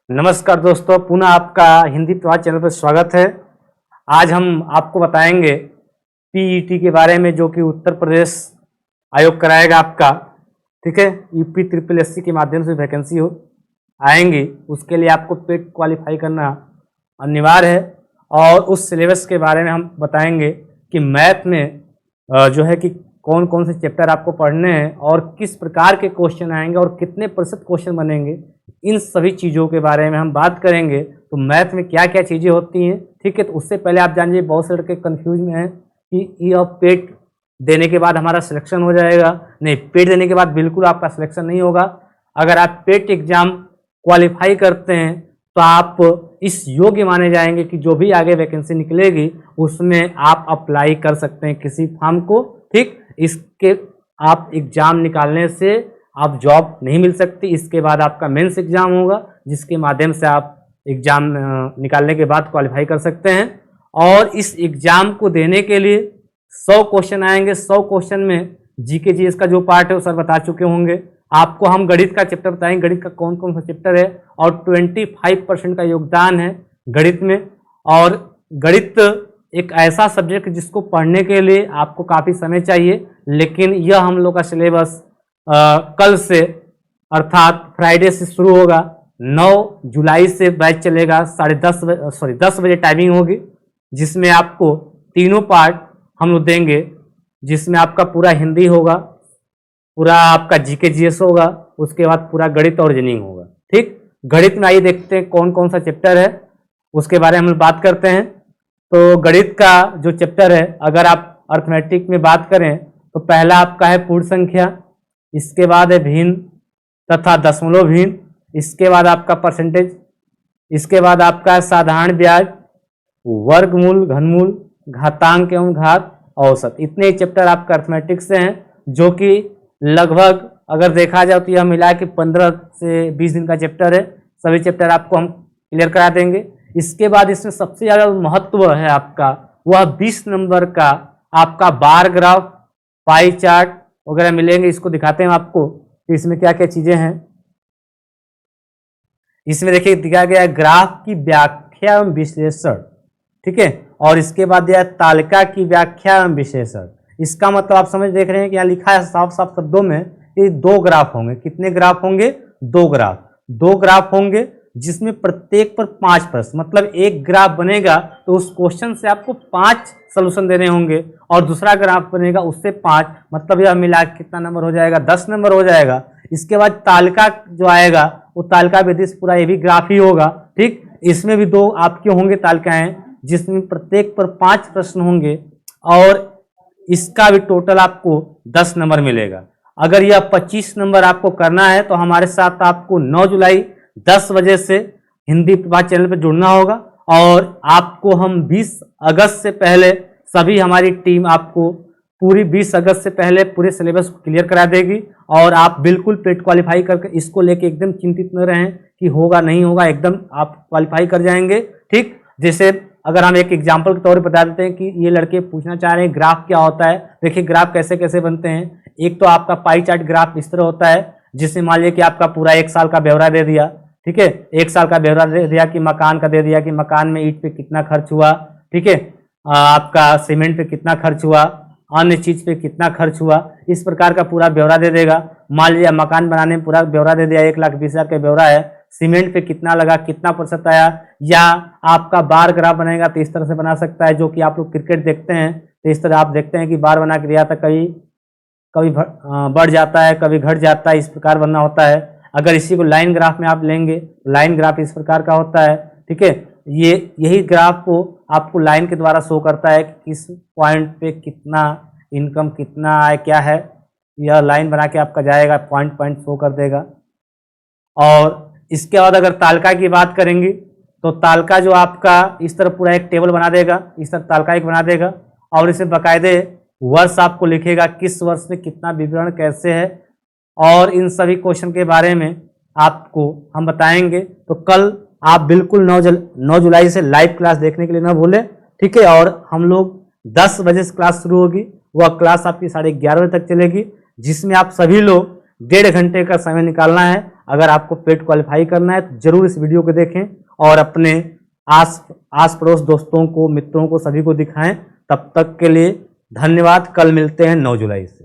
नमस्कार दोस्तों, पुनः आपका हिंदी प्रवाह चैनल पर स्वागत है। आज हम आपको बताएंगे पीईटी के बारे में, जो कि उत्तर प्रदेश आयोग कराएगा आपका। ठीक है, यूपी ट्रिपल एससी के माध्यम से वैकेंसी आएंगी, उसके लिए आपको पेट क्वालिफाई करना अनिवार्य है। और उस सिलेबस के बारे में हम बताएंगे कि मैथ में जो है कि कौन कौन से चैप्टर आपको पढ़ने हैं और किस प्रकार के क्वेश्चन आएंगे और कितने प्रतिशत क्वेश्चन बनेंगे, इन सभी चीज़ों के बारे में हम बात करेंगे। तो मैथ में क्या क्या चीज़ें होती हैं, ठीक है। तो उससे पहले आप जानिए, बहुत से लड़के कन्फ्यूज में हैं कि ये पेट देने के बाद हमारा सिलेक्शन हो जाएगा। नहीं, पेट देने के बाद बिल्कुल आपका सिलेक्शन नहीं होगा। अगर आप पेट एग्जाम क्वालिफाई करते हैं तो आप इस योग्य माने जाएंगे कि जो भी आगे वैकेंसी निकलेगी उसमें आप अप्लाई कर सकते हैं किसी फॉर्म को। ठीक, इसके आप एग्ज़ाम निकालने से आप जॉब नहीं मिल सकती। इसके बाद आपका मेंस एग्ज़ाम होगा, जिसके माध्यम से आप एग्ज़ाम निकालने के बाद क्वालिफाई कर सकते हैं। और इस एग्ज़ाम को देने के लिए 100 क्वेश्चन आएंगे। 100 क्वेश्चन में जीके जीएस का जो पार्ट है वो सर बता चुके होंगे। आपको हम गणित का चैप्टर बताएंगे, गणित का कौन कौन सा चैप्टर है, और 25% का योगदान है गणित में। और गणित एक ऐसा सब्जेक्ट जिसको पढ़ने के लिए आपको काफ़ी समय चाहिए, लेकिन यह हम लोग का सिलेबस कल से अर्थात फ्राइडे से शुरू होगा। 9 जुलाई से बैच चलेगा, 10 बजे टाइमिंग होगी, जिसमें आपको तीनों पार्ट हम लोग देंगे, जिसमें आपका पूरा हिंदी होगा, पूरा आपका जीके जीएस होगा, उसके बाद पूरा गणित और रीजनिंग होगा। ठीक, गणित में आइए देखते हैं कौन कौन सा चैप्टर है, उसके बारे में हम बात करते हैं। तो गणित का जो चैप्टर है, अगर आप अर्थमेटिक में बात करें तो पहला आपका है पूर्ण संख्या, इसके बाद है भिन्न तथा दशमलव भिन्न, इसके बाद आपका परसेंटेज, इसके बाद आपका है साधारण ब्याज, वर्गमूल, घनमूल, घातांक एवं घात, औसत। इतने चैप्टर आपका अर्थमेटिक से हैं, जो कि लगभग अगर देखा जाए तो यह मिला के 15 से 20 दिन का चैप्टर है। सभी चैप्टर आपको हम क्लियर करा देंगे। इसके बाद इसमें सबसे ज़्यादा महत्व है आपका, वह 20 नंबर का आपका बार ग्राफ, पाई चार्ट वगैरह मिलेंगे। इसको दिखाते हैं आपको कि इसमें क्या क्या चीज़ें हैं। इसमें देखिए दिखाया गया है ग्राफ की व्याख्या एवं विश्लेषण, ठीक है। और इसके बाद दिया तालिका की व्याख्या एवं विश्लेषण। इसका मतलब आप समझ देख रहे हैं कि यहाँ लिखा है साफ साफ शब्दों में कि 2 ग्राफ होंगे। कितने ग्राफ होंगे? 2 ग्राफ। 2 ग्राफ होंगे जिसमें प्रत्येक पर 5 प्रश्न, मतलब एक ग्राफ बनेगा तो उस क्वेश्चन से आपको 5 सॉल्यूशन देने होंगे, और दूसरा ग्राफ बनेगा उससे 5, मतलब यह मिला कितना नंबर हो जाएगा? 10 नंबर हो जाएगा। इसके बाद तालिका जो आएगा वो तालिका विधि से पूरा ये भी ग्राफ ही होगा। ठीक, इसमें भी 2 आपके होंगे तालिकाएं, जिसमें प्रत्येक पर 5 प्रश्न होंगे, और इसका भी टोटल आपको 10 नंबर मिलेगा। अगर यह 25 नंबर आपको करना है तो हमारे साथ आपको 9 जुलाई 10 बजे से हिंदी प्रवाह चैनल पर जुड़ना होगा। और आपको हम 20 अगस्त से पहले, सभी हमारी टीम आपको पूरी 20 अगस्त से पहले पूरे सिलेबस को क्लियर करा देगी। और आप बिल्कुल पेट क्वालिफाई करके इसको लेके एकदम चिंतित न रहें कि होगा नहीं होगा, एकदम आप क्वालिफाई कर जाएंगे। ठीक, जैसे अगर हम एक एग्जाम्पल के तौर पर बता देते हैं कि ये लड़के पूछना चाह रहे हैं ग्राफ क्या होता है। देखिए ग्राफ कैसे कैसे बनते हैं। एक तो आपका पाई चार्ट ग्राफ इस तरह होता है, जिसमें मान लिया कि आपका पूरा 1 साल का ब्यौरा दे दिया। ठीक है, 1 साल का ब्यौरा दे दिया कि मकान का दे दिया कि मकान में ईंट पे कितना खर्च हुआ, ठीक है, आपका सीमेंट पे कितना खर्च हुआ, अन्य चीज पे कितना खर्च हुआ, इस प्रकार का पूरा ब्यौरा दे देगा। मान लिया मकान बनाने में पूरा ब्यौरा दे दिया, 1,20,000 का ब्यौरा है, सीमेंट पे कितना लगा, कितना प्रतिशत आया। या आपका बार ग्राफ बनेगा तो इस तरह से बना सकता है, जो कि आप लोग क्रिकेट देखते हैं तो इस तरह आप देखते हैं कि बार बना के दिया था, कभी बढ़ जाता है, कभी घट जाता है, इस प्रकार बनना होता है। अगर इसी को लाइन ग्राफ में आप लेंगे, लाइन ग्राफ इस प्रकार का होता है। ठीक है, यही ग्राफ को आपको लाइन के द्वारा शो करता है कि किस पॉइंट पे कितना इनकम, कितना आय, क्या है। यह लाइन बना के आपका जाएगा, पॉइंट पॉइंट शो कर देगा। और इसके बाद अगर तालिका की बात करेंगे तो तालिका जो आपका इस तरह पूरा एक टेबल बना देगा, इस तरह तालिका एक बना देगा, और इसे बाकायदे वर्ष आपको लिखेगा, किस वर्ष में कितना विवरण कैसे है। और इन सभी क्वेश्चन के बारे में आपको हम बताएंगे। तो कल आप बिल्कुल 9 जुलाई से लाइव क्लास देखने के लिए ना भूलें। ठीक है, और हम लोग 10 बजे से क्लास शुरू होगी, वह क्लास आपकी 11:30 बजे तक चलेगी, जिसमें आप सभी लोग 1.5 घंटे का समय निकालना है। अगर आपको पेट क्वालिफाई करना है तो जरूर इस वीडियो को देखें और अपने आस पड़ोस दोस्तों को, मित्रों को, सभी को दिखाएं। तब तक के लिए धन्यवाद। कल मिलते हैं 9 जुलाई से।